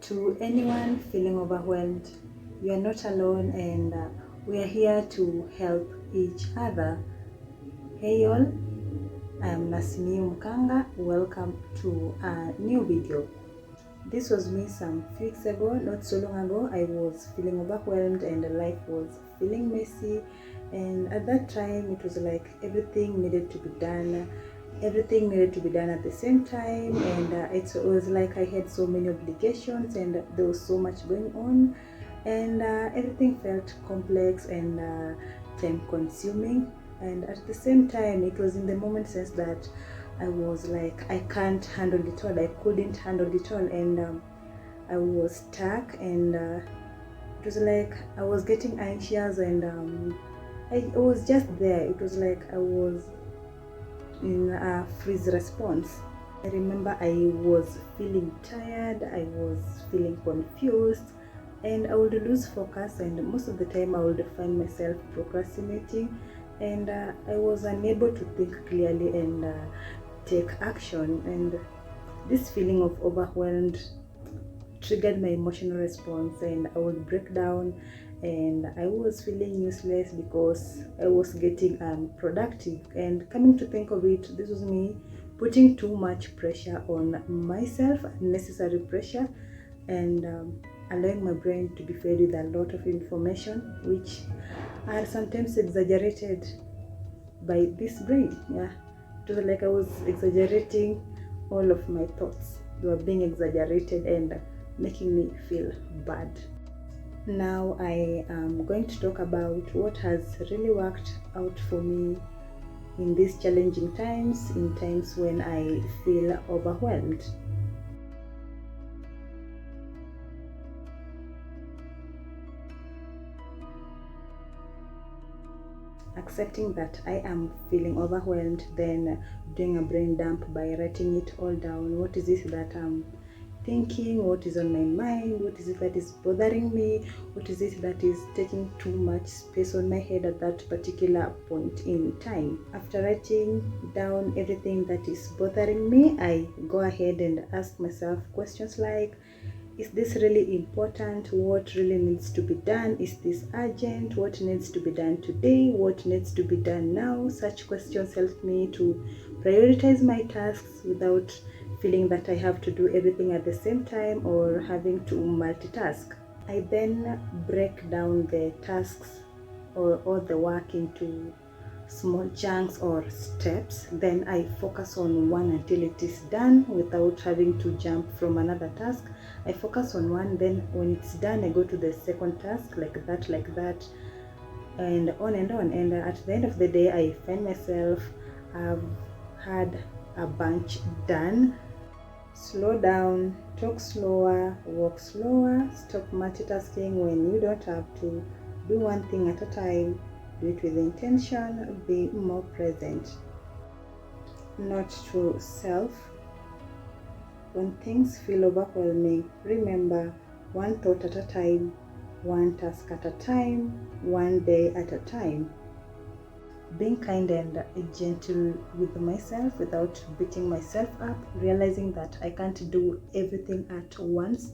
To anyone feeling overwhelmed, you are not alone, and we are here to help each other. Hey all, I am Nasimiu Mkanga. Welcome to a new video. This was me some weeks ago, not so long ago. I was feeling overwhelmed and life was feeling messy, and at that time it was like everything needed to be done. Everything needed to be done at the same time, and it was like I had so many obligations and there was so much going on, and everything felt complex and time consuming. And at the same time, it was in the moment sense that I was like, I can't handle it all, I couldn't handle it all, and I was stuck, and it was like I was getting anxious, and I was just there. It was like I was in a freeze response. I remember I was feeling tired, I was feeling confused, and I would lose focus, and most of the time I would find myself procrastinating, and I was unable to think clearly and take action. And this feeling of overwhelmed triggered my emotional response, and I would break down, and I was feeling useless because I was getting unproductive. And coming to think of it, this was me putting too much pressure on myself, unnecessary pressure, and allowing my brain to be fed with a lot of information which are sometimes exaggerated by this brain. Yeah, it was like I was exaggerating all of my thoughts. They were being exaggerated and making me feel bad. Now I am going to talk about what has really worked out for me in these challenging times, in times when I feel overwhelmed. Accepting that I am feeling overwhelmed, then doing a brain dump by writing it all down. What is it that I'm thinking? What is on my mind? What is it that is bothering me? What is it that is taking too much space on my head at that particular point in time? After writing down everything that is bothering me, I go ahead and ask myself questions like, is this really important? What really needs to be done? Is this urgent? What needs to be done today? What needs to be done now? Such questions help me to prioritize my tasks without feeling that I have to do everything at the same time or having to multitask. I then break down the tasks or all the work into small chunks or steps. Then I focus on one until it is done without having to jump from another task. I focus on one, then when it's done I go to the second task, like that, and on and on. And at the end of the day I find myself I've had a bunch done. Slow down, talk slower, walk slower, stop multitasking when you don't have to. Do one thing at a time, do it with intention, be more present. Note to self: when things feel overwhelming, remember, one thought at a time, one task at a time, one day at a time. Being kind and gentle with myself without beating myself up, realizing that I can't do everything at once.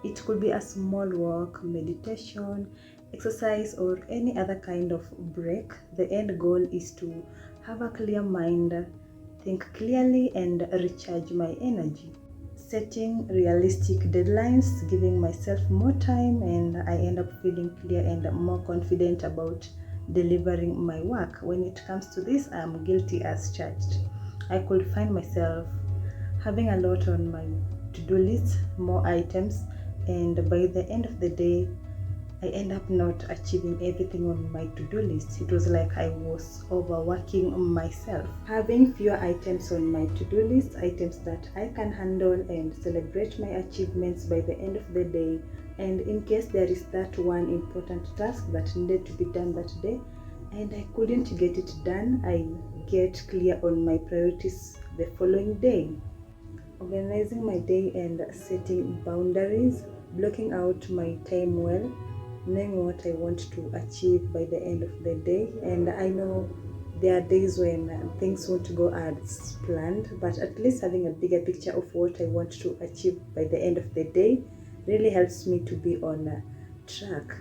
It could be a small walk, meditation, exercise, or any other kind of break. The end goal is to have a clear mind, think clearly, and recharge my energy. Setting realistic deadlines, giving myself more time, and I end up feeling clear and more confident about delivering my work. When it comes to this, I'm guilty as charged. I could find myself having a lot on my to-do list, more items, and by the end of the day I end up not achieving everything on my to-do list. It was like I was overworking myself. Having fewer items on my to-do list, items that I can handle and celebrate my achievements by the end of the day. And in case there is that one important task that needed to be done that day and I couldn't get it done, I get clear on my priorities the following day. Organizing my day and setting boundaries, blocking out my time well, knowing what I want to achieve by the end of the day. And I know there are days when things won't go as planned, but at least having a bigger picture of what I want to achieve by the end of the day really helps me to be on track.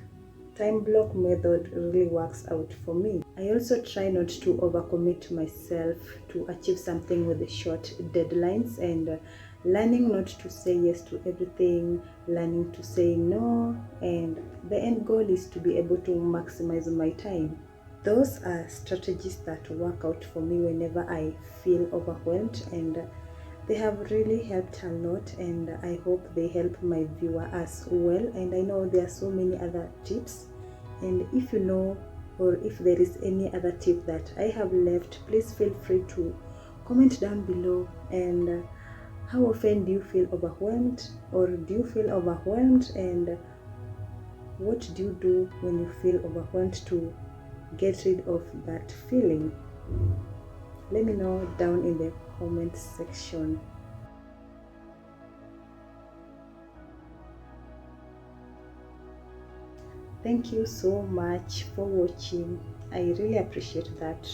Time block method really works out for me. I also try not to overcommit myself to achieve something with short deadlines, and learning not to say yes to everything, learning to say no, and the end goal is to be able to maximize my time. Those are strategies that work out for me whenever I feel overwhelmed, and they have really helped a lot, and I hope they help my viewer as well. And I know there are so many other tips, and if you know, or if there is any other tip that I have left, please feel free to comment down below. And how often do you feel overwhelmed, or do you feel overwhelmed, and what do you do when you feel overwhelmed to get rid of that feeling? Let me know down in the comment section. Thank you so much for watching. I really appreciate that.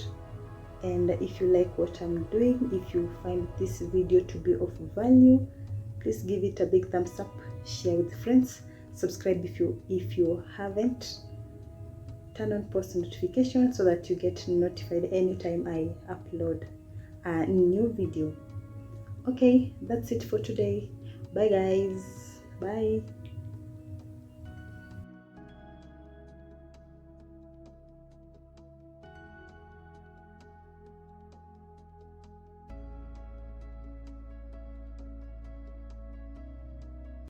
And if you like what I'm doing, if you find this video to be of value, please give it a big thumbs up, share with friends, subscribe if you haven't, turn on post notifications so that you get notified anytime I upload a new video. Okay, that's it for today. Bye guys. Bye.